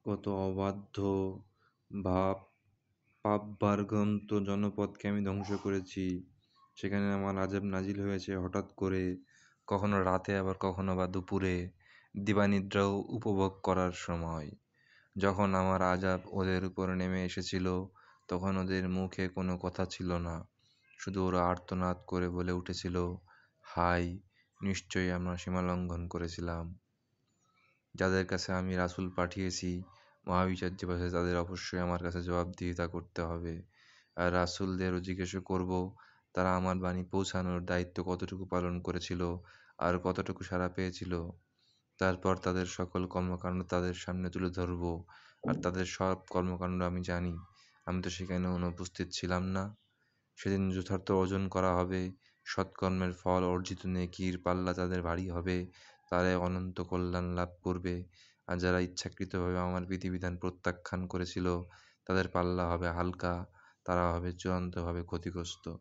কত অবাধ্য ভাব পাপভার্গন্ত জনপদকে আমি ধ্বংস করেছি। সেখানে আমার আযাব নাজিল হয়েছে হঠাৎ করে, কখনো রাতে আবার কখনো বা দুপুরে, দিবানিদ্রাও উপভোগ করার সময়। যখন আমার আযাব ওদের উপর নেমে এসেছিল, তখন ওদের মুখে কোনো কথা ছিল না, শুধু ওরা আর্তনাদ করে বলে উঠেছিল, হায়, নিশ্চয়ই আমরা সীমালঙ্ঘন করেছিলাম। যাদের কাছে আমি রাসূল পাঠিয়েছি, মহাবিচার দিবসে তাদের অবশ্যই আমার কাছে জবাবদিহিতা করতে হবে। আর রাসূলদেরও জিজ্ঞেস করব, তারা আমার বাণী পৌঁছানোর দায়িত্ব কতটুকু পালন করেছিল আর কতটুকু সাড়া পেয়েছিল। তারপর তাদের সকল কর্মকাণ্ড তাদের সামনে তুলে ধরব। আর তাদের সব কর্মকাণ্ড আমি জানি। আমি তো সেখানে অনুপস্থিত ছিলাম না। সেদিন যথার্থ ওজন করা হবে, সৎকর্মের ফল অর্জিত নেকির পাল্লা তাদের ভারী হবে, তারাই অনন্ত কল্যাণ লাভ করবে। আর যারা ইচ্ছাকৃতভাবে আমার বিধিবিধান প্রত্যাখ্যান করেছিল, তাদের পাল্লা হবে হালকা, তারা হবে চূড়ান্তভাবে ক্ষতিগ্রস্ত।